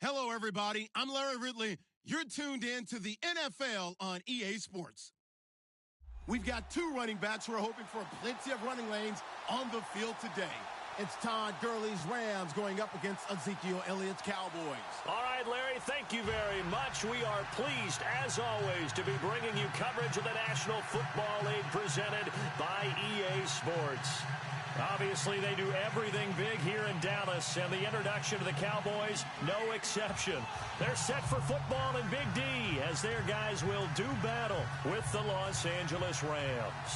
Hello, everybody. I'm Larry Ridley. You're tuned in to the NFL on EA Sports. We've got two running backs who are hoping for plenty of running lanes on the field today. It's Todd Gurley's Rams going up against Ezekiel Elliott's Cowboys. All right, Larry, thank you very much. We are pleased, as always, to be bringing you coverage of the National Football League presented by EA Sports. Obviously, they do everything big here in Dallas, and the introduction to the Cowboys, no exception. They're set for football in Big D, as their guys will do battle with the Los Angeles Rams.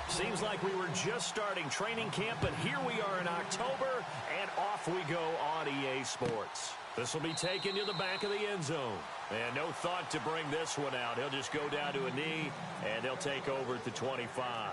Seems like we were just starting training camp, but here we are in October, and off we go on EA Sports. This will be taken to the back of the end zone. And no thought to bring this one out. He'll just go down to a knee, and they'll take over at the 25.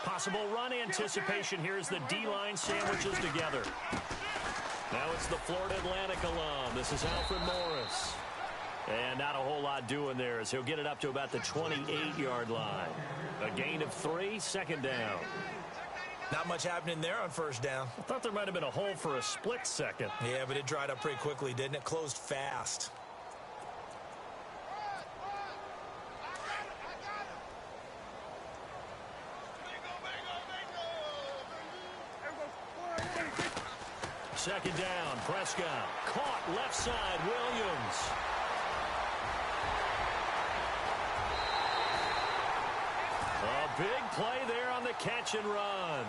Possible run anticipation here as the D-line sandwiches together. Now it's the Florida Atlantic alum. This is Alfred Morris. And not a whole lot doing there as he'll get it up to about the 28-yard line. A gain of 3, second down. Not much happening there on first down. I thought there might have been a hole for a split second. Yeah, but it dried up pretty quickly, didn't it? Closed fast. Second down, Prescott. Caught left side, Williams. A big play there on the catch and run.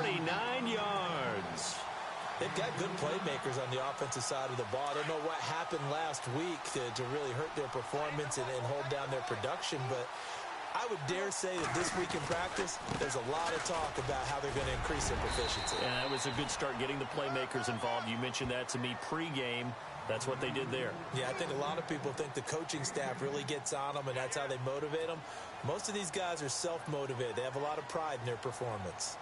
49 yards. They've got good playmakers on the offensive side of the ball. I don't know what happened last week to really hurt their performance and hold down their production, but I would dare say that this week in practice, there's a lot of talk about how they're going to increase their proficiency. Yeah, that was a good start getting the playmakers involved. You mentioned that to me pregame. That's what they did there. Yeah, I think a lot of people think the coaching staff really gets on them, and that's how they motivate them. Most of these guys are self-motivated. They have a lot of pride in their performance.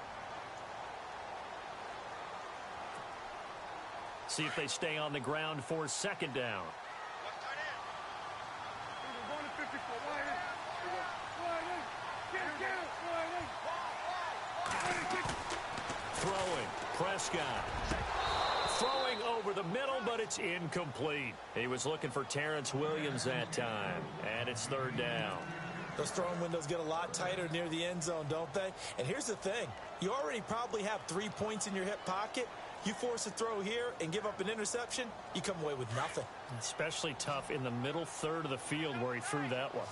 See if they stay on the ground for second down. Throwing, Prescott. Throwing over the middle, but it's incomplete. He was looking for Terrence Williams that time, and it's third down. Those throwing windows get a lot tighter near the end zone, don't they? And here's the thing. You already probably have 3 points in your hip pocket. You force a throw here and give up an interception, you come away with nothing. Especially tough in the middle third of the field where he threw that one.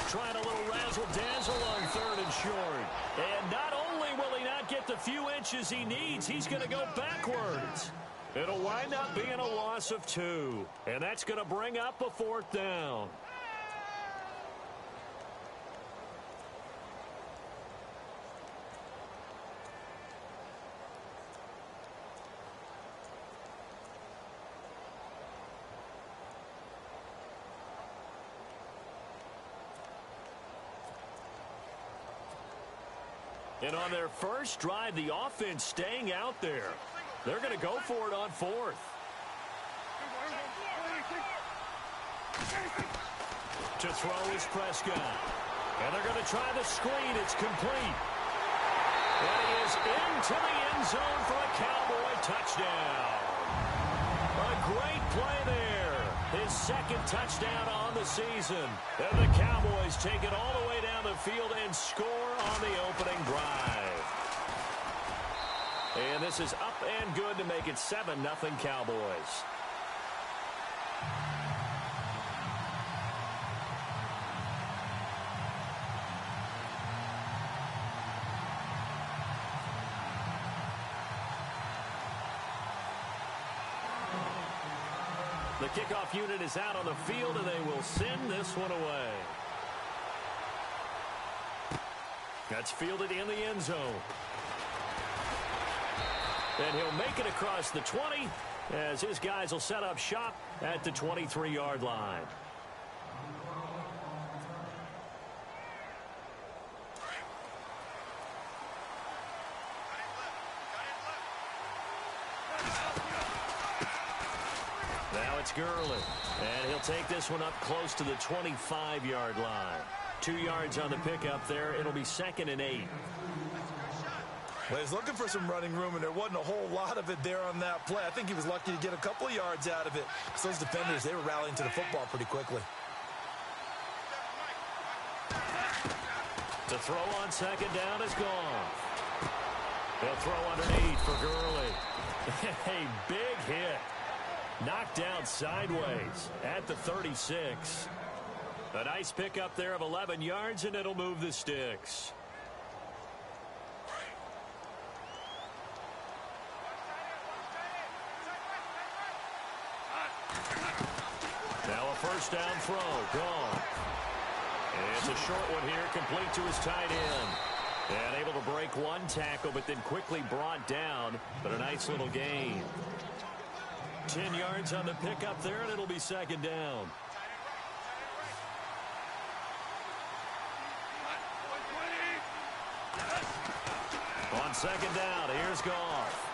Trying a little razzle-dazzle on third and short. And not only will he not get the few inches he needs, he's going to go backwards. It'll wind up being a loss of 2. And that's going to bring up a fourth down. And on their first drive, the offense staying out there. They're going to go for it on fourth. To throw is Prescott. And they're going to try the screen. It's complete. And he is into the end zone for a Cowboy touchdown. A great play there. His second touchdown on the season. And the Cowboys take it all the way down the field and score on the opening drive. And this is up and good to make it 7-0 Cowboys. The kickoff unit is out on the field, and they will send this one away. That's fielded in the end zone. And he'll make it across the 20 as his guys will set up shop at the 23-yard line. Now it's Gurley, and he'll take this one up close to the 25-yard line. 2 yards on the pickup there. It'll be 2nd and 8. Well, he's looking for some running room, and there wasn't a whole lot of it there on that play. I think he was lucky to get a couple of yards out of it. Because those defenders, they were rallying to the football pretty quickly. The throw on 2nd down is gone. They'll throw underneath for Gurley. A big hit. Knocked down sideways at the 36. A nice pickup there of 11 yards, and it'll move the sticks. Now a first down throw, gone. And it's a short one here, complete to his tight end. And able to break one tackle, but then quickly brought down. But a nice little gain. 10 yards on the pickup there, and it'll be 2nd down. On 2nd down, here's Goff.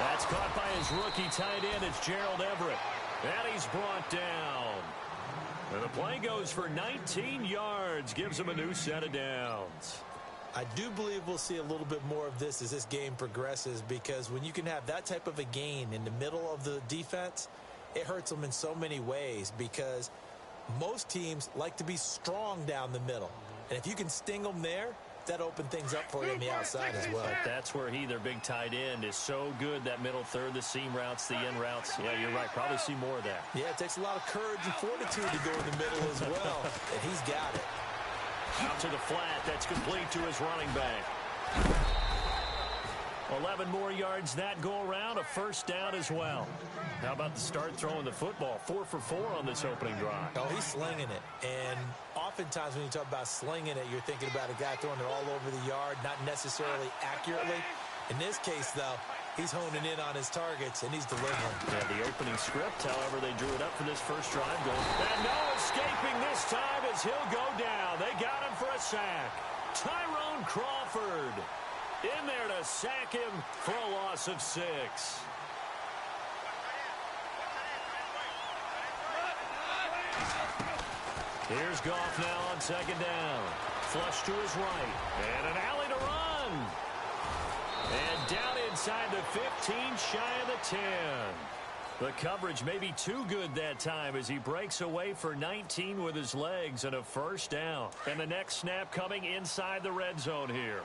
That's caught by his rookie tight end. It's Gerald Everett. And he's brought down. And the play goes for 19 yards. Gives him a new set of downs. I do believe we'll see a little bit more of this as this game progresses, because when you can have that type of a gain in the middle of the defense, it hurts them in so many ways, because most teams like to be strong down the middle. And if you can sting them there, that opened things up for you on the outside as well. But that's where their big tight end, is so good, that middle third, the seam routes, the in routes. Yeah, you're right. Probably see more of that. Yeah, it takes a lot of courage and fortitude to go in the middle as well, and he's got it. Out to the flat. That's complete to his running back. 11 more yards that go around. A first down as well. How about the start throwing the football? 4 for 4 on this opening drive. Oh, he's slinging it. And oftentimes when you talk about slinging it, you're thinking about a guy throwing it all over the yard, not necessarily accurately. In this case, though, he's honing in on his targets, and he's delivering. Yeah, the opening script, however, they drew it up for this first drive. And no escaping this time as he'll go down. They got him for a sack. Tyrone Crawford in there to sack him for a loss of 6. Here's Goff now on 2nd down. Flush to his right. And an alley to run. And down inside the 15, shy of the 10. The coverage may be too good that time as he breaks away for 19 with his legs and a first down. And the next snap coming inside the red zone here.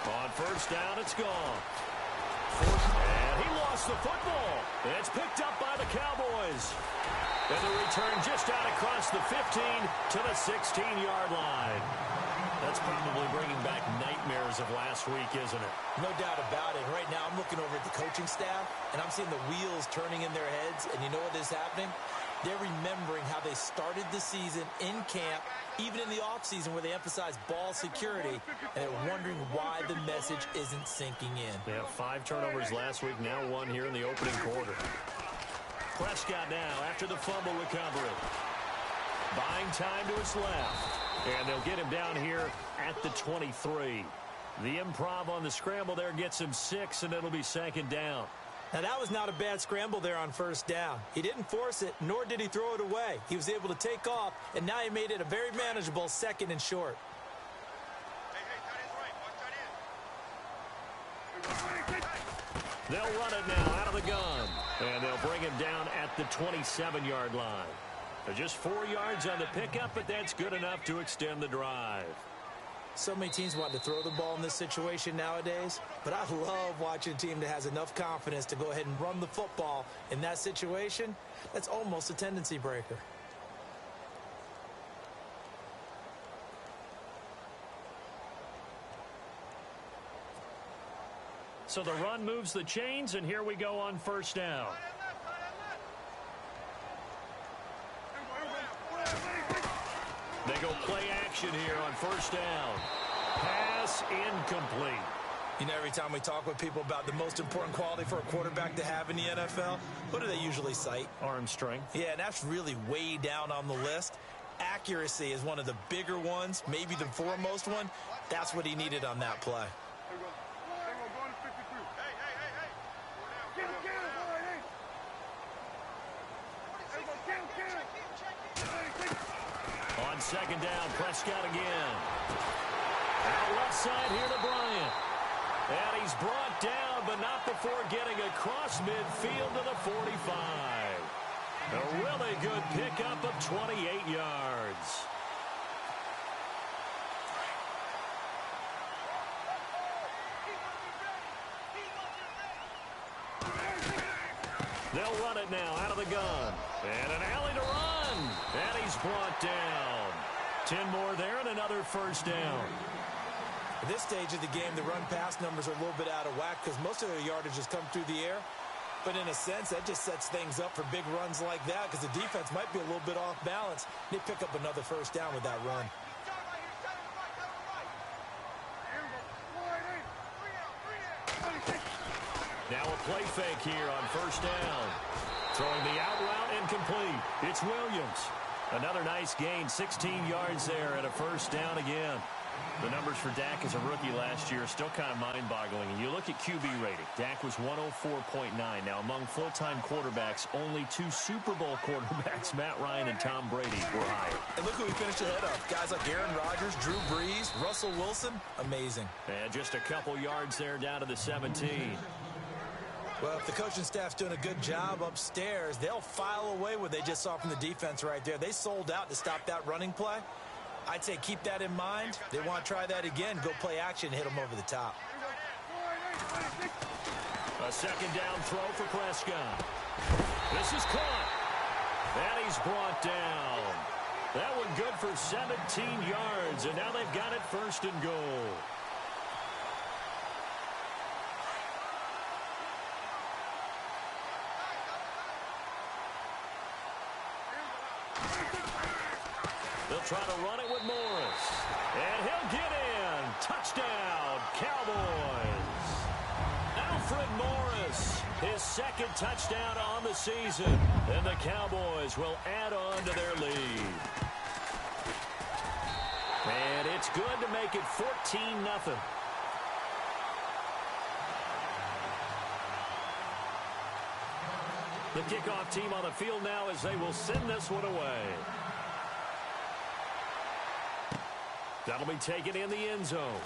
On first down, it's gone. And he lost the football. And it's picked up by the Cowboys. And the return just out across the 15 to the 16-yard line. That's probably bringing back nightmares of last week, isn't it? No doubt about it. Right now, I'm looking over at the coaching staff, and I'm seeing the wheels turning in their heads. And you know what is happening? They're remembering how they started the season in camp, even in the offseason where they emphasized ball security, and they're wondering why the message isn't sinking in. They have 5 turnovers last week, now 1 here in the opening quarter. Prescott now after the fumble recovery. Buying time to his left. And they'll get him down here at the 23. The improv on the scramble there gets him 6, and it'll be 2nd down. Now, that was not a bad scramble there on first down. He didn't force it, nor did he throw it away. He was able to take off, and now he made it a very manageable 2nd and short. They'll run it now out of the gun. And they'll bring him down at the 27-yard line. They're just 4 yards on the pickup, but that's good enough to extend the drive. So many teams want to throw the ball in this situation nowadays, but I love watching a team that has enough confidence to go ahead and run the football in that situation. That's almost a tendency breaker. So the run moves the chains, and here we go on first down. They go play action here on first down. Pass incomplete. You know, every time we talk with people about the most important quality for a quarterback to have in the NFL, what do they usually cite? Arm strength. Yeah, and that's really way down on the list. Accuracy is one of the bigger ones, maybe the foremost one. That's what he needed on that play. On second down, Prescott again. Out left side here to Bryant. And he's brought down, but not before getting across midfield to the 45. A really good pickup of 28 yards. They'll run it now out of the gun. And an alley to run. And he's brought down. 10 more there and another first down. At this stage of the game, the run-pass numbers are a little bit out of whack because most of their yardage has come through the air. But in a sense, that just sets things up for big runs like that because the defense might be a little bit off balance. They pick up another first down with that run. Now a play fake here on first down. Throwing the out route incomplete. It's Williams. Another nice gain, 16 yards there and a first down again. The numbers for Dak as a rookie last year are still kind of mind-boggling. And you look at QB rating. Dak was 104.9. Now, among full-time quarterbacks, only 2 Super Bowl quarterbacks, Matt Ryan and Tom Brady, were higher. And look who we finished ahead of. Guys like Aaron Rodgers, Drew Brees, Russell Wilson. Amazing. And just a couple yards there down to the 17. Well, if the coaching staff's doing a good job upstairs, they'll file away what they just saw from the defense right there. They sold out to stop that running play. I'd say keep that in mind. They want to try that again. Go play action, hit them over the top. A second down throw for Prescott. This is caught. And he's brought down. That one good for 17 yards, and now they've got it first and goal. They'll try to run it with Morris. And he'll get in. Touchdown, Cowboys. Alfred Morris, his second touchdown on the season. And the Cowboys will add on to their lead. And it's good to make it 14-0. The kickoff team on the field now as they will send this one away. That'll be taken in the end zone.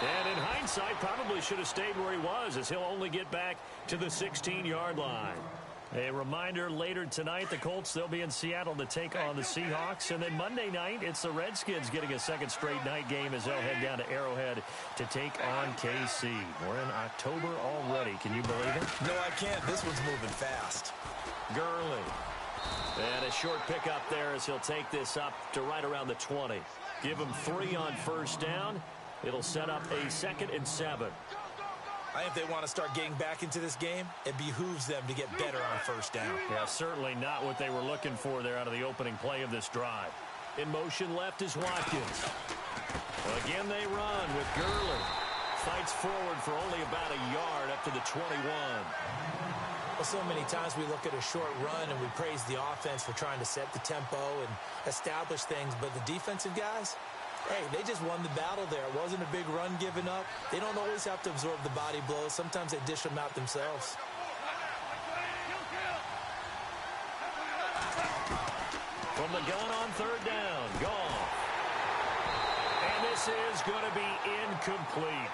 And in hindsight, probably should have stayed where he was as he'll only get back to the 16-yard line. A reminder, later tonight, the Colts, they'll be in Seattle to take on the Seahawks. And then Monday night, it's the Redskins getting a second straight night game as they'll head down to Arrowhead to take on KC. We're in October already. Can you believe it? No, I can't. This one's moving fast. Gurley. And a short pickup there as he'll take this up to right around the 20. Give him 3 on first down. It'll set up a 2nd and 7. I think they want to start getting back into this game. It behooves them to get better on first down. Yeah, certainly not what they were looking for there out of the opening play of this drive. In motion left is Watkins. Again they run with Gurley. Fights forward for only about a yard up to the 21. Well, so many times we look at a short run and we praise the offense for trying to set the tempo and establish things, but the defensive guys, hey, they just won the battle there. It wasn't a big run given up. They don't always have to absorb the body blows. Sometimes they dish them out themselves. From the gun on third down, Goff. And this is going to be incomplete.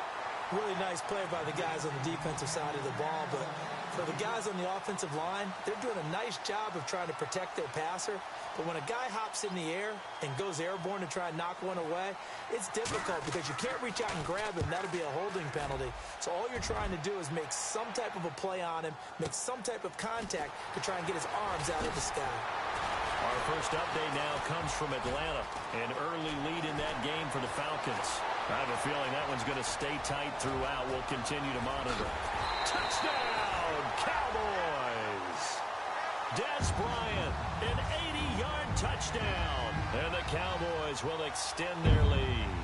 Really nice play by the guys on the defensive side of the ball, but for the guys on the offensive line, they're doing a nice job of trying to protect their passer. But when a guy hops in the air and goes airborne to try and knock one away, it's difficult because you can't reach out and grab him. That'll be a holding penalty. So all you're trying to do is make some type of a play on him, make some type of contact to try and get his arms out of the sky. Our first update now comes from Atlanta. An early lead in that game for the Falcons. I have a feeling that one's going to stay tight throughout. We'll continue to monitor. Touchdown, Cowboys! Des Bryant, an 80-yard touchdown. And the Cowboys will extend their lead.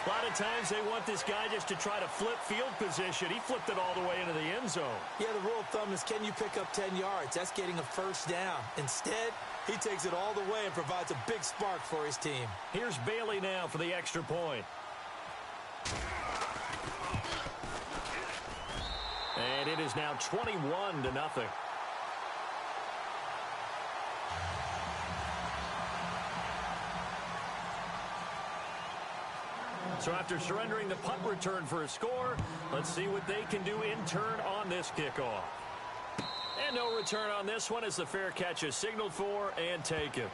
A lot of times they want this guy just to try to flip field position. He flipped it all the way into the end zone. Yeah, the rule of thumb is, can you pick up 10 yards? That's getting a first down. Instead, he takes it all the way and provides a big spark for his team. Here's Bailey now for the extra point. And it is now 21-0. So after surrendering the punt return for a score, let's see what they can do in turn on this kickoff. And no return on this one as the fair catch is signaled for and taken.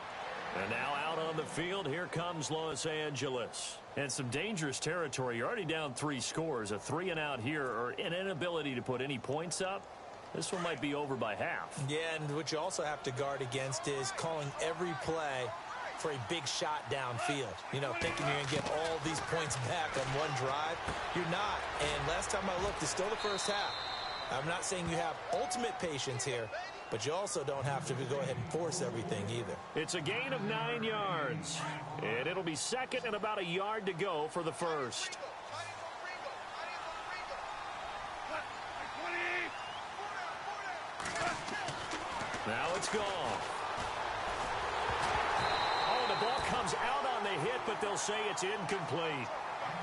And now out on the field, here comes Los Angeles. And some dangerous territory. You're already down 3 scores. A 3-and-out here, or an inability to put any points up. This one might be over by half. Yeah, and what you also have to guard against is calling every play for a big shot downfield. You know, thinking you're going to get all these points back on one drive. You're not. And last time I looked, it's still the first half. I'm not saying you have ultimate patience here, but you also don't have to go ahead and force everything either. It's a gain of 9 yards. And it'll be second and about a yard to go for the first. Now it's gone. Oh, the ball comes out on the hit, but they'll say it's incomplete.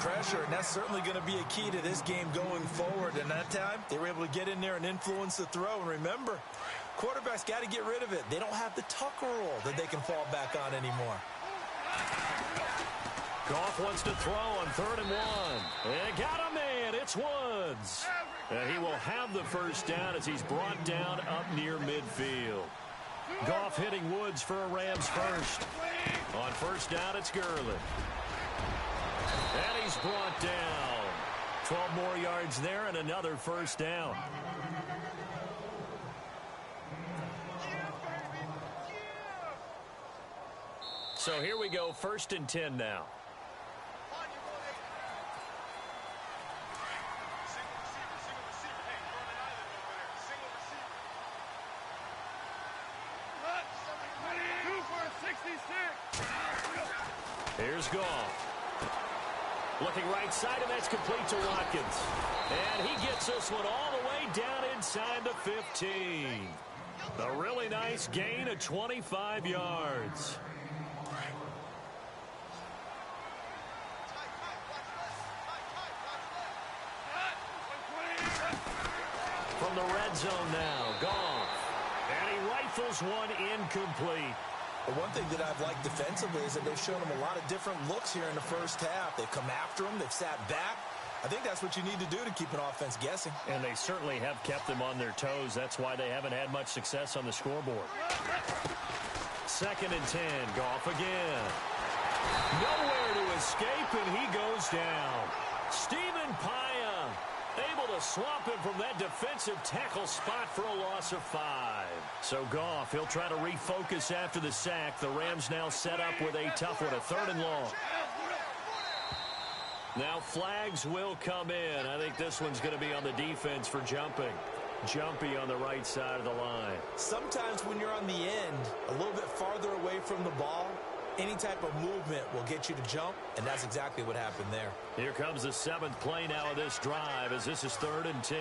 Pressure, and that's certainly going to be a key to this game going forward. And that time, they were able to get in there and influence the throw. And remember, quarterbacks got to get rid of it. They don't have the Tucker rule that they can fall back on anymore. Goff wants to throw on 3rd and 1. And got a man. It's Woods. And he will have the first down as he's brought down up near midfield. Goff hitting Woods for a Rams first. On first down, it's Gurley. And he's brought down. 12 more yards there and another first down. So here we go, 1st and 10 now. Here's Goff. Looking right side, and that's complete to Watkins. And he gets this one all the way down inside the 15. A really nice gain of 25 yards. From the red zone now, Goff. And he rifles one incomplete. One thing that I've liked defensively is that they've shown them a lot of different looks here in the first half. They've come after them. They've sat back. I think that's what you need to do to keep an offense guessing. And they certainly have kept them on their toes. That's why they haven't had much success on the scoreboard. 2nd and 10. Goff again. Nowhere to escape, and he goes down. Stephen Paya able to swap him from that defensive tackle spot for a loss of 5. So Goff, he'll try to refocus after the sack. The Rams now set up with a tough one, a 3rd and long. Now flags will come in. I think this one's going to be on the defense for jumping. Jumpy on the right side of the line. Sometimes when you're on the end, a little bit farther away from the ball, any type of movement will get you to jump, and that's exactly what happened there. Here comes the 7th play now of this drive as this is 3rd and 10.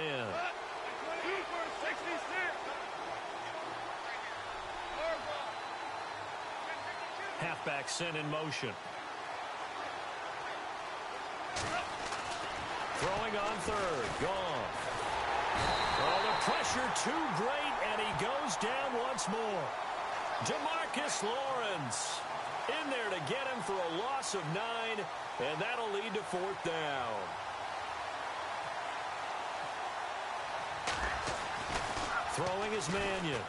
Halfback sent in motion. Throwing on 3rd. Gone. Oh, the pressure too great, and he goes down once more. DeMarcus Lawrence in there to get him for a loss of 9, and that'll lead to 4th down. Throwing is Mannion.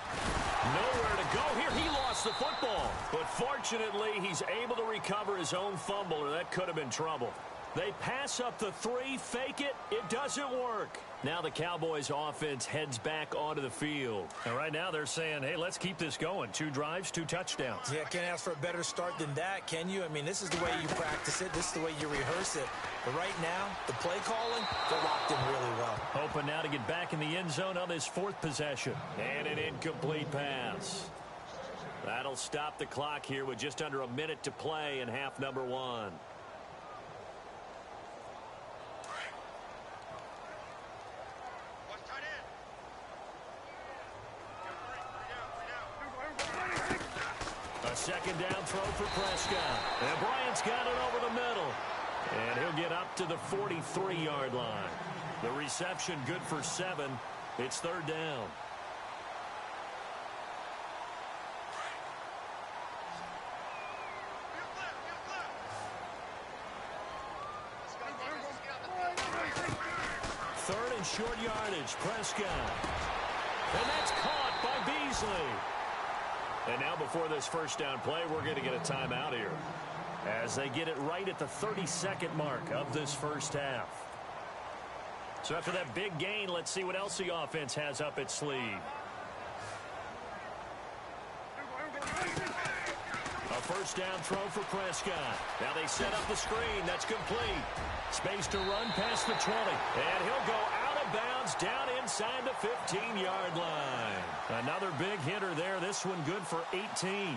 Nowhere to go here. He lost the football. But fortunately, he's able to recover his own fumble, or that could have been trouble. They pass up the 3, fake it. It doesn't work. Now the Cowboys offense heads back onto the field. And right now they're saying, hey, let's keep this going. 2 drives, 2 touchdowns. Yeah, can't ask for a better start than that, can you? I mean, this is the way you practice it. This is the way you rehearse it. But right now, the play calling, they're locked in really well. Hoping now to get back in the end zone on this 4th possession. And an incomplete pass. That'll stop the clock here with just under a minute to play in half number 1. A second down throw for Prescott. And Bryant's got it over the middle. And he'll get up to the 43-yard line. The reception good for 7. It's 3rd down. Third and short yardage, Prescott. And that's caught by Beasley. And now before this first down play, we're going to get a timeout here as they get it right at the 32nd mark of this first half. So after that big gain, let's see what else the offense has up its sleeve. A first down throw for Prescott. Now they set up the screen. That's complete. Space to run past the 20. And he'll go out of bounds down inside the 15-yard line. Another big hitter there. This one good for 18.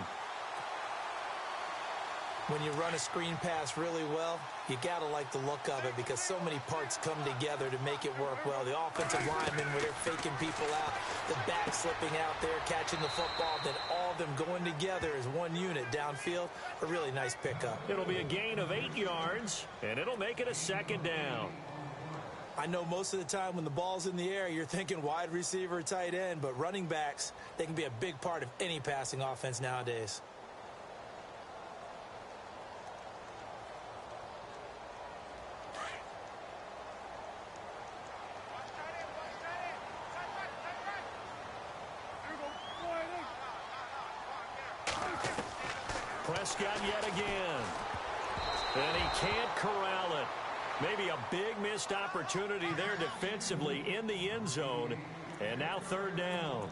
When you run a screen pass really well, you got to like the look of it because so many parts come together to make it work well. The offensive linemen where they're faking people out, the back slipping out there, catching the football, then all of them going together as one unit downfield. A really nice pickup. It'll be a gain of 8 yards, and it'll make it a second down. I know most of the time when the ball's in the air, you're thinking wide receiver, tight end, but running backs, they can be a big part of any passing offense nowadays. Prescott yet again. And he can't corral it. Maybe a big missed opportunity there defensively in the end zone. And now 3rd down.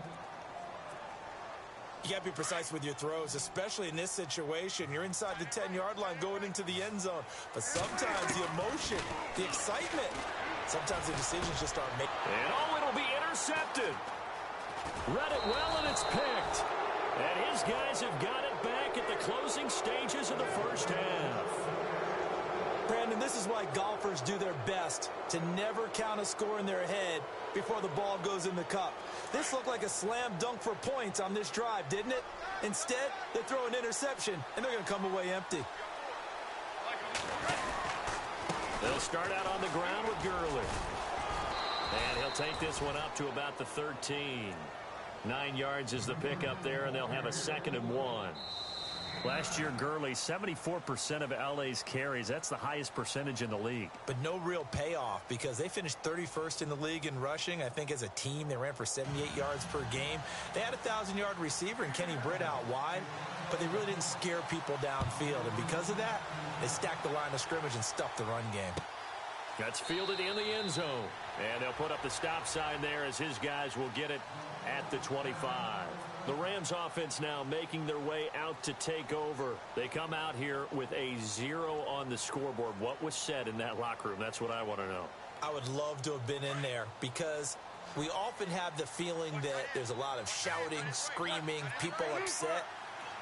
You got to be precise with your throws, especially in this situation. You're inside the 10-yard line going into the end zone. But sometimes the emotion, the excitement, sometimes the decisions just aren't made. And it'll be intercepted. Read it well, and it's picked. And his guys have got it back at the closing stages of the first half. Brandon, this is why golfers do their best to never count a score in their head before the ball goes in the cup. This looked like a slam dunk for points on this drive, didn't it? Instead, they throw an interception, and they're going to come away empty. They'll start out on the ground with Gurley. And he'll take this one up to about the 13. 9 yards is the pickup there, and they'll have a 2nd and 1. Last year, Gurley, 74% of LA's carries. That's the highest percentage in the league. But no real payoff because they finished 31st in the league in rushing. I think as a team, they ran for 78 yards per game. They had a 1,000-yard receiver in Kenny Britt out wide, but they really didn't scare people downfield. And because of that, they stacked the line of scrimmage and stuffed the run game. That's fielded in the end zone. And they'll put up the stop sign there as his guys will get it at the 25. The Rams offense now making their way out to take over. They come out here with a 0 on the scoreboard. What was said in that locker room? That's what I want to know. I would love to have been in there because we often have the feeling that there's a lot of shouting, screaming, people upset.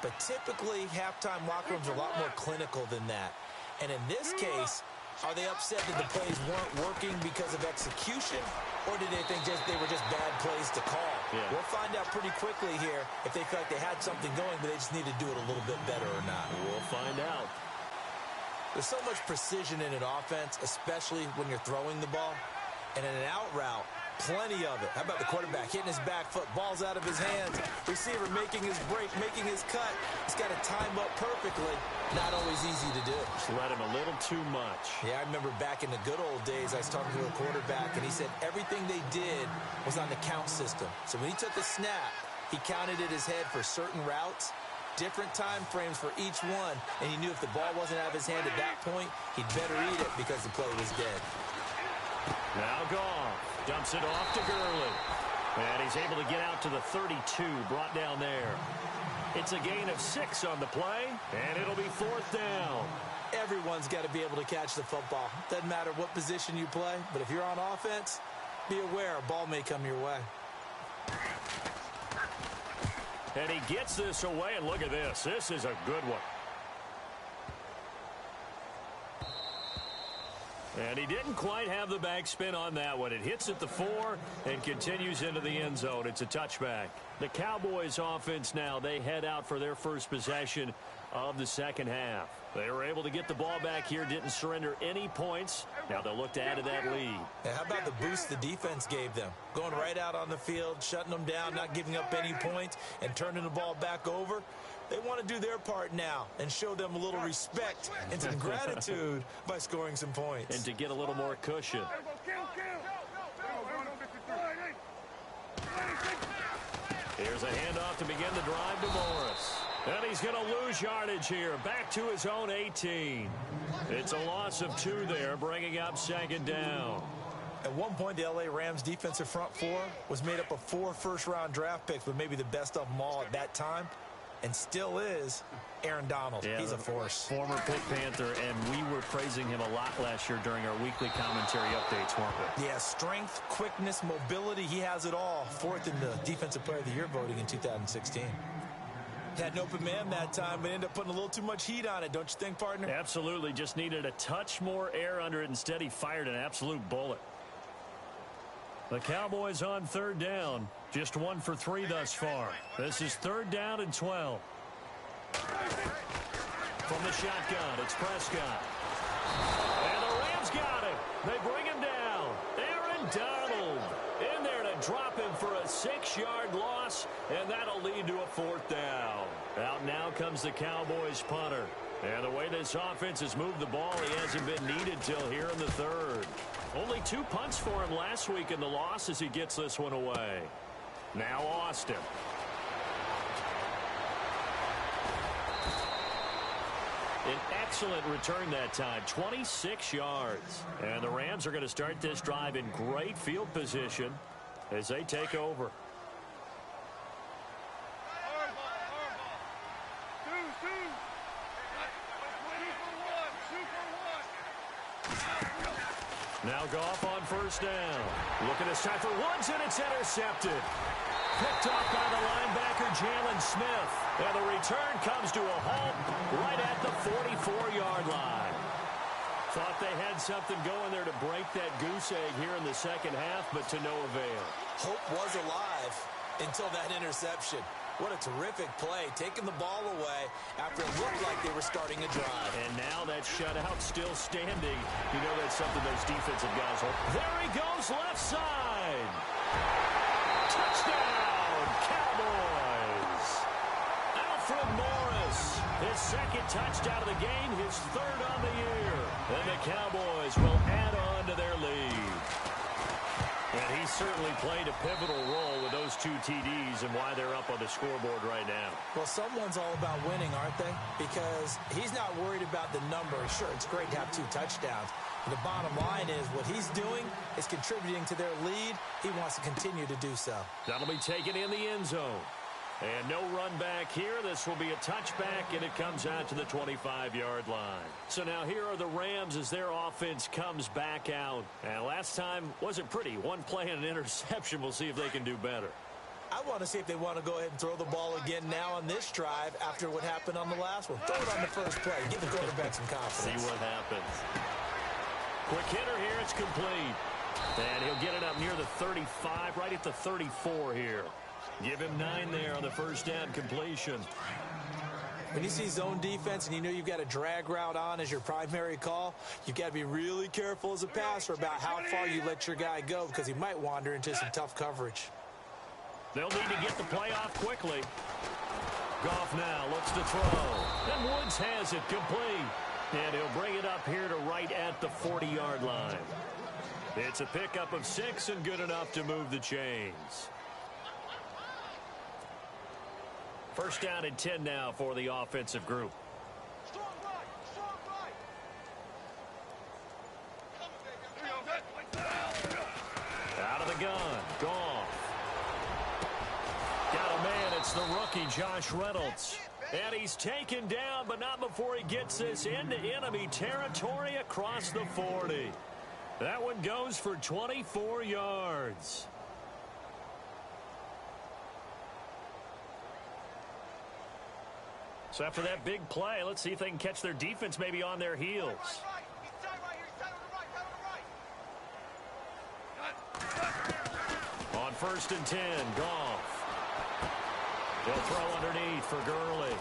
But typically, halftime locker rooms are a lot more clinical than that. And in this case, are they upset that the plays weren't working because of execution, or did they think they were just bad plays to call? Yeah. We'll find out pretty quickly here if they feel like they had something going, but they just need to do it a little bit better or not. We'll find out. There's so much precision in an offense, especially when you're throwing the ball. And in an out route, plenty of it. How about the quarterback hitting his back foot, ball's out of his hands, receiver making his break, making his cut. He's got to time up perfectly. Not always easy to do. Just let him a little too much. Yeah, I remember back in the good old days, I was talking to a quarterback, and he said everything they did was on the count system. So when he took a snap, he counted in his head for certain routes different time frames for each one, and he knew if the ball wasn't out of his hand at that point, he'd better eat it because the play was dead. Now Goff dumps it off to Gurley. And he's able to get out to the 32, brought down there. It's a gain of 6 on the play, and it'll be 4th down. Everyone's got to be able to catch the football. Doesn't matter what position you play, but if you're on offense, be aware a ball may come your way. And he gets this away, and look at this. This is a good one. And he didn't quite have the backspin on that one. It hits at the 4 and continues into the end zone. It's a touchback. The Cowboys offense now, they head out for their first possession of the second half. They were able to get the ball back here, didn't surrender any points. Now they'll look to add to that lead. And how about the boost the defense gave them? Going right out on the field, shutting them down, not giving up any points, and turning the ball back over. They want to do their part now and show them a little respect and some gratitude by scoring some points. And to get a little more cushion. Here's a handoff to begin the drive to Morris. And he's going to lose yardage here. Back to his own 18. It's a loss of 2 there, bringing up 2nd down. At one point, the L.A. Rams defensive front 4 was made up of 4 first-round draft picks, but maybe the best of them all at that time. And still is Aaron Donald. Yeah, he's a force. Former Pitt Panther, and we were praising him a lot last year during our weekly commentary updates, weren't we? Yeah, strength, quickness, mobility, he has it all. 4th in the Defensive Player of the Year voting in 2016. Had an open man that time, but ended up putting a little too much heat on it, don't you think, partner? Absolutely. Just needed a touch more air under it. Instead, he fired an absolute bullet. The Cowboys on 3rd down. Just 1 for 3 thus far. This is 3rd down and 12. From the shotgun, it's Prescott. And the Rams got him. They bring him down. Aaron Donald in there to drop him for a 6-yard loss, and that'll lead to a 4th down. Out now comes the Cowboys punter. And the way this offense has moved the ball, he hasn't been needed till here in the 3rd. Only 2 punts for him last week in the loss as he gets this one away. Now Austin. An excellent return that time, 26 yards. And the Rams are going to start this drive in great field position as they take over. Now Goff on 1st down. Looking this time for Woods, and it's intercepted. Picked off by the linebacker, Jalen Smith. And the return comes to a halt right at the 44-yard line. Thought they had something going there to break that goose egg here in the second half, but to no avail. Hope was alive until that interception. What a terrific play, taking the ball away after it looked like they were starting a drive. And now that shutout still standing. You know that's something those defensive guys hold. There he goes, left side. Touchdown, Cowboys. Alfred Morris, his 2nd touchdown of the game, his 3rd on the year. And the Cowboys will add on to their lead. And he certainly played a pivotal role with those 2 TDs and why they're up on the scoreboard right now. Well, someone's all about winning, aren't they? Because he's not worried about the number. Sure, it's great to have 2 touchdowns. But the bottom line is what he's doing is contributing to their lead. He wants to continue to do so. That'll be taken in the end zone. And no run back here. This will be a touchback, and it comes out to the 25-yard line. So now here are the Rams as their offense comes back out. And last time wasn't pretty. 1 play and an interception. We'll see if they can do better. I want to see if they want to go ahead and throw the ball again now on this drive after what happened on the last one. Throw it on the first play. Give the quarterback some confidence. See what happens. Quick hitter here. It's complete. And he'll get it up near the 35, right at the 34 here. Give him 9 there on the 1st down completion. When you see zone defense and you know you've got a drag route on as your primary call, you've got to be really careful as a passer about how far you let your guy go because he might wander into some tough coverage. They'll need to get the play off quickly. Goff now looks to throw. And Woods has it complete. And he'll bring it up here to right at the 40-yard line. It's a pickup of 6 and good enough to move the chains. First down and 10 now for the offensive group. Strong right, strong right. Out of the gun, Goff. Got a man, it's the rookie Josh Reynolds. And he's taken down, but not before he gets this into enemy territory across the 40. That one goes for 24 yards. So after that big play, let's see if they can catch their defense maybe on their heels. On first and 10, Goff. They'll throw underneath for Gurley.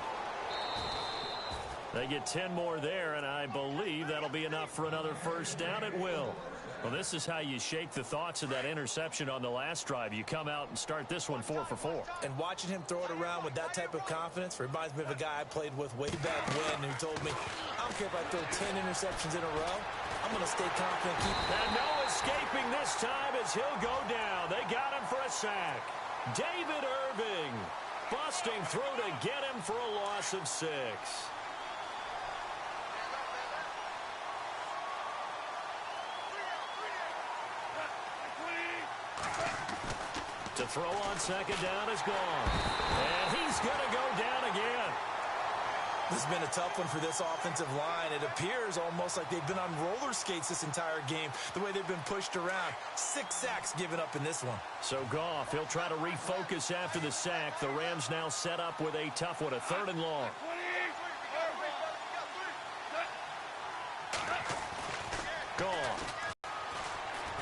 They get 10 more there, and I believe that'll be enough for another first down. It will. Well, this is how you shake the thoughts of that interception on the last drive. You come out and start this one 4 for 4. And watching him throw it around with that type of confidence reminds me of a guy I played with way back when who told me, I don't care if I throw 10 interceptions in a row, I'm going to stay confident. And no escaping this time as he'll go down. They got him for a sack. David Irving busting through to get him for a loss of 6. To throw on second down is gone. And he's going to go down again. This has been a tough one for this offensive line. It appears almost like they've been on roller skates this entire game, the way they've been pushed around. 6 sacks given up in this one. So Goff, he'll try to refocus after the sack. The Rams now set up with a tough one, a 3rd and long. Goff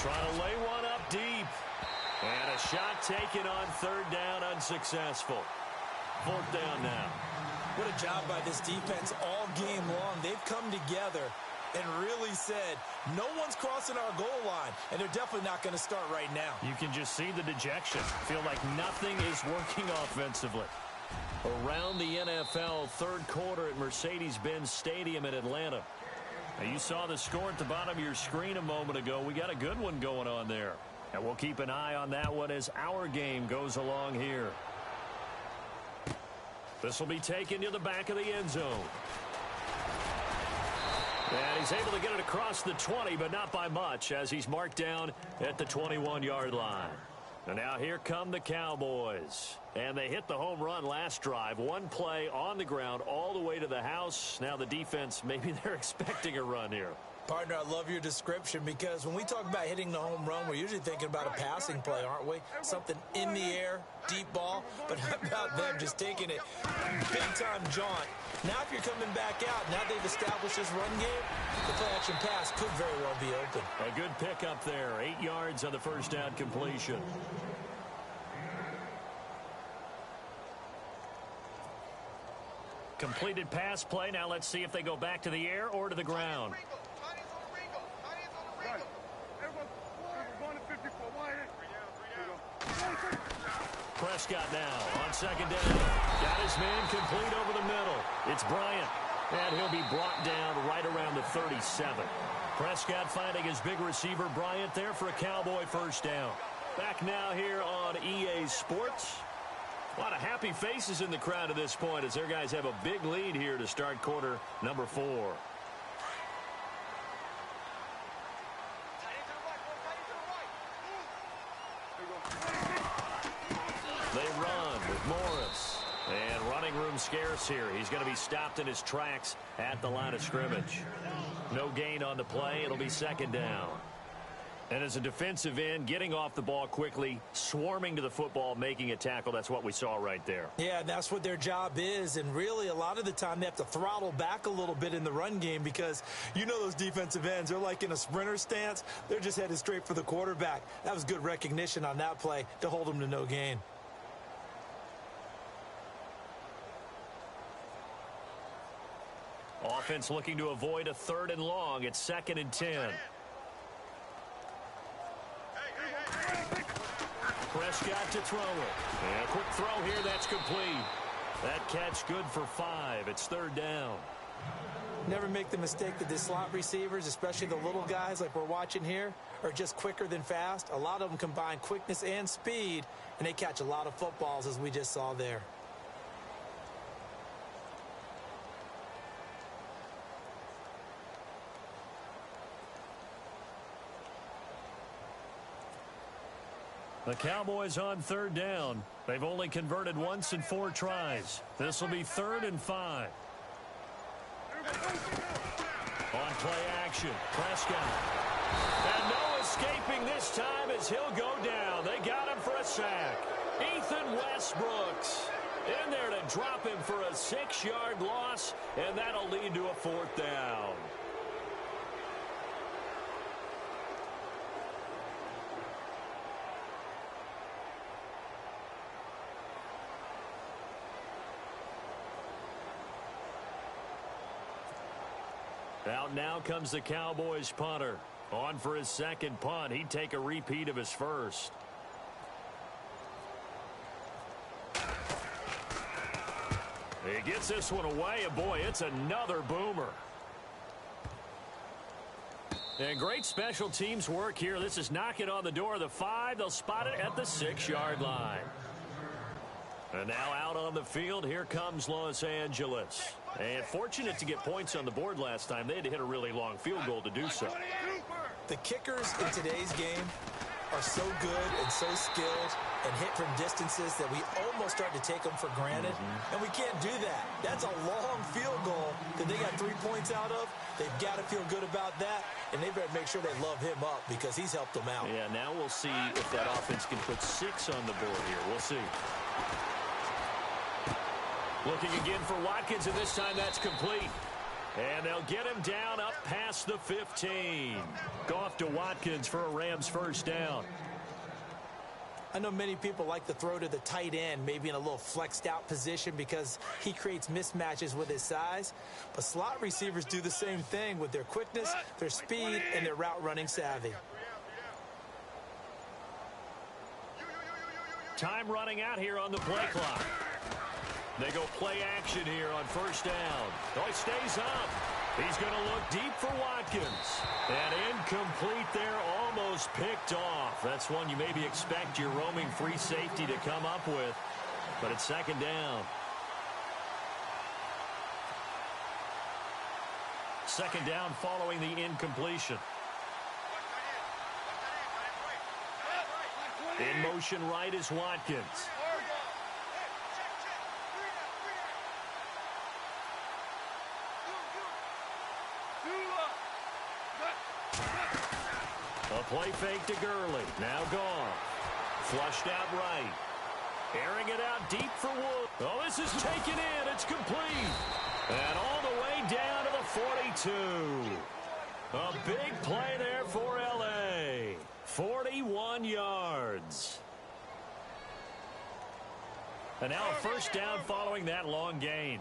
trying to lay one up deep. And a shot taken on 3rd down, unsuccessful. 4th down now. What a job by this defense all game long. They've come together and really said, no one's crossing our goal line, and they're definitely not going to start right now. You can just see the dejection. Feel like nothing is working offensively. Around the NFL, 3rd quarter at Mercedes-Benz Stadium in Atlanta. Now, you saw the score at the bottom of your screen a moment ago. We got a good one going on there. And we'll keep an eye on that one as our game goes along here. This will be taken to the back of the end zone. And he's able to get it across the 20, but not by much, as he's marked down at the 21-yard line. And now here come the Cowboys. And they hit the home run last drive. One play on the ground all the way to the house. Now the defense, maybe they're expecting a run here. Partner, I love your description because when we talk about hitting the home run, we're usually thinking about a passing play, aren't we? Something in the air, deep ball. But how about them just taking it big-time jaunt? Now if you're coming back out, now they've established this run game, the play-action pass could very well be open. A good pickup there. 8 yards on the first down completion. Completed pass play. Now let's see if they go back to the air or to the ground. Prescott now on second down. Got his man complete over the middle. It's Bryant. And he'll be brought down right around the 37. Prescott finding his big receiver Bryant there for a Cowboy first down. Back now here on EA Sports. A lot of happy faces in the crowd at this point as their guys have a big lead here to start quarter number 4. They run with Morris. And running room scarce here. He's going to be stopped in his tracks at the line of scrimmage. No gain on the play. It'll be second down. And as a defensive end, getting off the ball quickly, swarming to the football, making a tackle, that's what we saw right there. Yeah, that's what their job is. And really, a lot of the time, they have to throttle back a little bit in the run game because you know those defensive ends, they're like in a sprinter stance. They're just headed straight for the quarterback. That was good recognition on that play to hold them to no gain. Offense looking to avoid a 3rd and long. It's 2nd and 10. Prescott to throw it. And a quick throw here, that's complete. That catch good for 5. It's 3rd down. Never make the mistake that the slot receivers, especially the little guys like we're watching here, are just quicker than fast. A lot of them combine quickness and speed, and they catch a lot of footballs as we just saw there. The Cowboys on third down. They've only converted once in 4 tries. This will be 3rd and 5. On play action, Prescott. And no escaping this time as he'll go down. They got him for a sack. Ethan Westbrooks in there to drop him for a 6-yard loss, and that'll lead to a 4th down. Out now comes the Cowboys punter. On for his 2nd punt. He'd take a repeat of his first. He gets this one away, and boy, it's another boomer. And great special teams work here. This is knocking on the door of the 5. They'll spot it at the 6-yard line. And now out on the field, here comes Los Angeles. And fortunate to get points on the board last time. They had to hit a really long field goal to do so. The kickers in today's game are so good and so skilled and hit from distances that we almost start to take them for granted. And we can't do that. That's a long field goal that they got 3 points out of. They've got to feel good about that, and they better make sure they love him up because he's helped them out. Yeah, now we'll see if that offense can put 6 on the board here. We'll see. Looking again for Watkins, and this time that's complete. And they'll get him down up past the 15. Goff to Watkins for a Rams 1st down. I know many people like to throw to the tight end, maybe in a little flexed out position because he creates mismatches with his size. But slot receivers do the same thing with their quickness, their speed, and their route running savvy. Time running out here on the play clock. They go play action here on 1st down. Oh, he stays up. He's going to look deep for Watkins. And incomplete there, almost picked off. That's one you maybe expect your roaming free safety to come up with. But it's 2nd down. 2nd down following the incompletion. In motion right is Watkins. A play fake to Gurley. Now gone. Flushed out right. Airing it out deep for Wood. Oh, this is taken in. It's complete. And all the way down to the 42. A big play there for L.A. 41 yards. And now a 1st down following that long gain.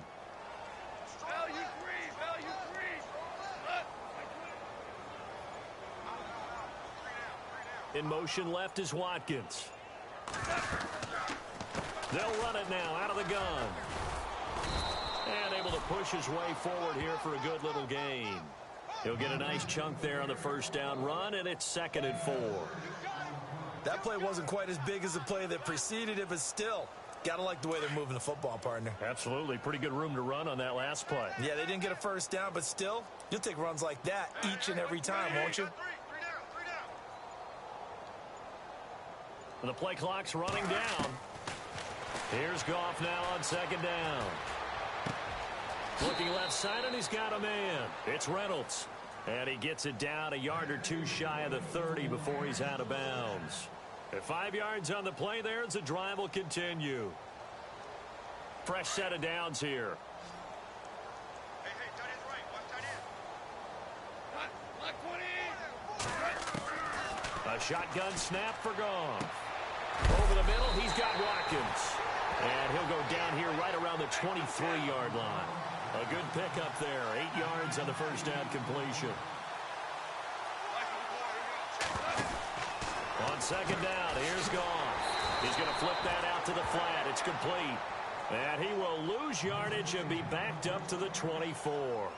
In motion left is Watkins. They'll run it now out of the gun. And able to push his way forward here for a good little gain. He'll get a nice chunk there on the 1st down run, and it's 2nd and 4. That play wasn't quite as big as the play that preceded it, but still, got to like the way they're moving the football, partner. Absolutely. Pretty good room to run on that last play. Yeah, they didn't get a 1st down, but still, you'll take runs like that each and every time, won't you? The play clock's running down. Here's Goff now on 2nd down. Looking left side, and he's got a man. It's Reynolds. And he gets it down a yard or two shy of the 30 before he's out of bounds. At 5 yards on the play there, as the drive will continue. Fresh set of downs here. Hey, tight end's right. One tight end. A shotgun snap for Goff. Over the middle, he's got Watkins. And he'll go down here right around the 23-yard line. A good pickup there. 8 yards on the 1st down completion. On 2nd down, here's Goff. He's going to flip that out to the flat. It's complete. And he will lose yardage and be backed up to the 24.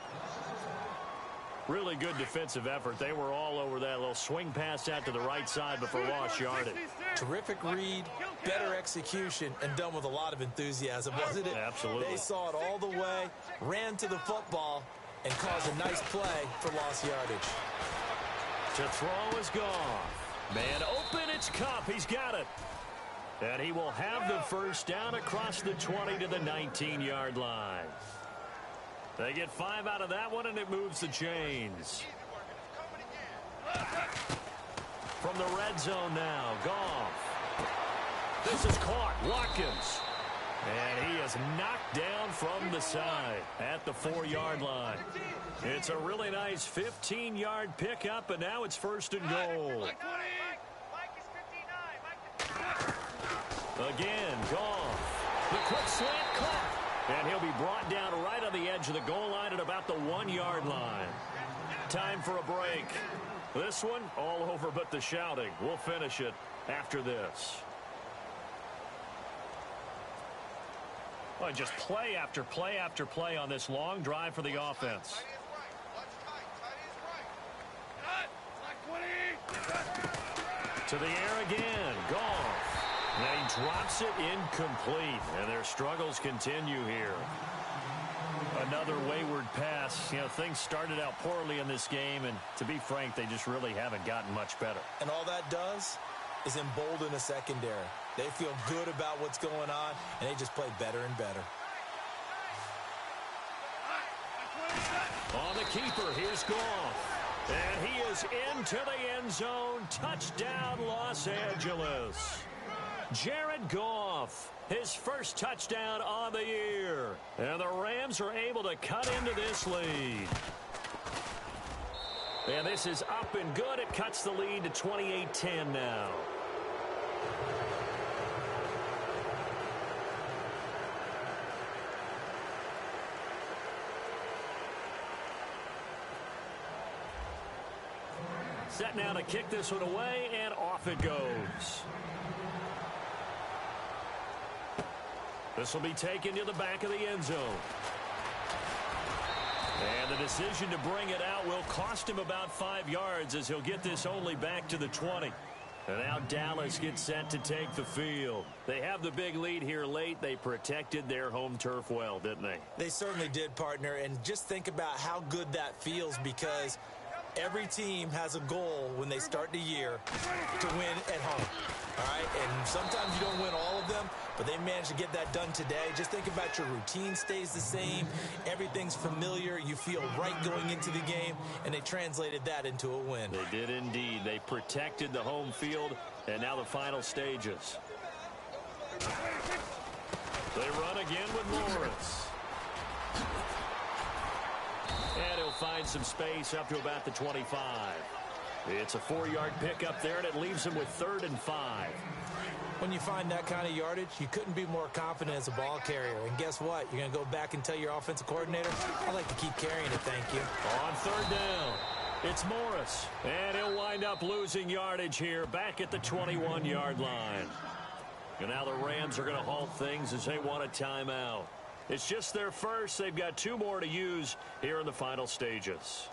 Really good defensive effort. They were all over that little swing pass out to the right side before lost yardage. Terrific read, better execution, and done with a lot of enthusiasm, wasn't it? Absolutely. They saw it all the way, ran to the football, and caused a nice play for lost yardage. To throw is Goff. Man open, it's Cup. He's got it. And he will have the first down across the 20 to the 19-yard line. They get 5 out of that one, and it moves the chains. From the red zone now, Goff. This is caught. Watkins. And he is knocked down from the side at the 4-yard line. It's a really nice 15-yard pickup, and now it's first and goal. Again, Goff. The quick slant caught. And he'll be brought down right on the edge of the goal line at about the 1-yard line. Time for a break. This one, all over but the shouting. We'll finish it after this. Well, just play after play after play on this long drive for the offense. To the air again. Goff. And he drops it incomplete. And their struggles continue here. Another wayward pass. You know, things started out poorly in this game, and to be frank, they just really haven't gotten much better. And all that does is embolden a secondary. They feel good about what's going on, and they just play better and better. On the keeper, here's Goff. And he is into the end zone. Touchdown, Los Angeles. Jared Goff, his first touchdown on the year. And the Rams are able to cut into this lead. And this is up and good. It cuts the lead to 28-10 now. Set now to kick this one away, and off it goes. This will be taken to the back of the end zone. And the decision to bring it out will cost him about 5 yards as he'll get this only back to the 20. And now Dallas gets set to take the field. They have the big lead here late. They protected their home turf well, didn't they? They certainly did, partner. And just think about how good that feels, because every team has a goal when they start the year to win at home. All right, and sometimes you don't win all of them, but they managed to get that done today. Just think about your routine stays the same. Everything's familiar. You feel right going into the game, and they translated that into a win. They did indeed. They protected the home field, and now the final stages. They run again with Morris. And he'll find some space up to about the 25. It's a 4-yard pickup there, and it leaves him with 3rd and 5. When you find that kind of yardage, you couldn't be more confident as a ball carrier. And guess what? You're going to go back and tell your offensive coordinator, I'd like to keep carrying it, thank you. On 3rd down, it's Morris. And he'll wind up losing yardage here back at the 21-yard line. And now the Rams are going to halt things as they want a timeout. It's just their first. They've got 2 more to use here in the final stages.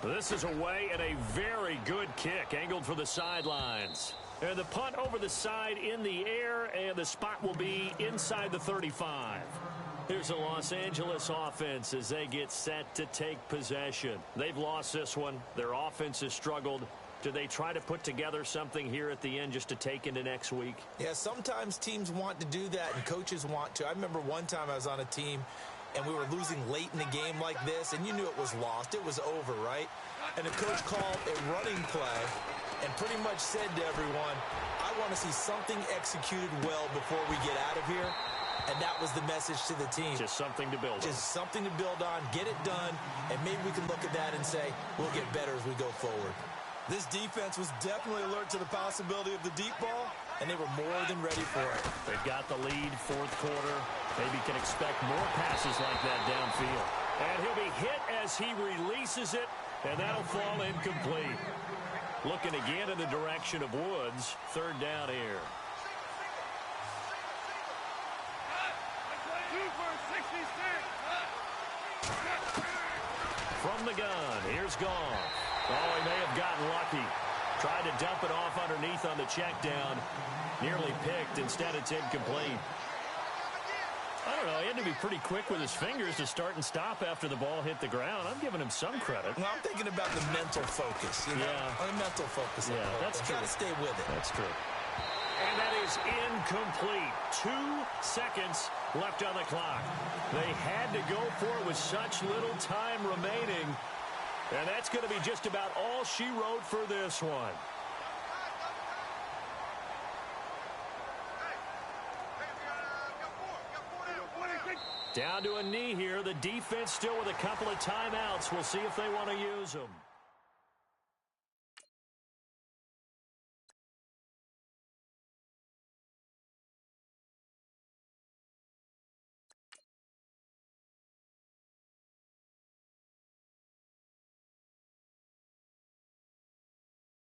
This is away, and a very good kick angled for the sidelines. And the punt over the side in the air, and the spot will be inside the 35. Here's the Los Angeles offense as they get set to take possession. They've lost this one. Their offense has struggled. Do they try to put together something here at the end just to take into next week? Yeah, sometimes teams want to do that, and coaches want to. I remember one time I was on a team, and we were losing late in the game like this, and you knew it was lost. It was over, right? And the coach called a running play and pretty much said to everyone, I want to see something executed well before we get out of here. And that was the message to the team. Just something to build on. Just something to build on, get it done, and maybe we can look at that and say, we'll get better as we go forward. This defense was definitely alert to the possibility of the deep ball, and they were more than ready for it. They've got the lead, 4th quarter. Maybe can expect more passes like that downfield. And he'll be hit as he releases it, and that'll fall incomplete. Looking again in the direction of Woods. 3rd down here. From the gun, here's Goff. Oh, he may have gotten lucky. Tried to dump it off underneath on the check down. Nearly picked. Instead, it's incomplete. I don't know. He had to be pretty quick with his fingers to start and stop after the ball hit the ground. I'm giving him some credit. Well, I'm thinking about the mental focus. You know? Yeah. On the mental focus. Yeah, that's true. Got to stay with it. That's true. And that is incomplete. 2 seconds left on the clock. They had to go for it with such little time remaining. And that's going to be just about all she wrote for this one. Down to a knee here. The defense still with a couple of timeouts. We'll see if they want to use them.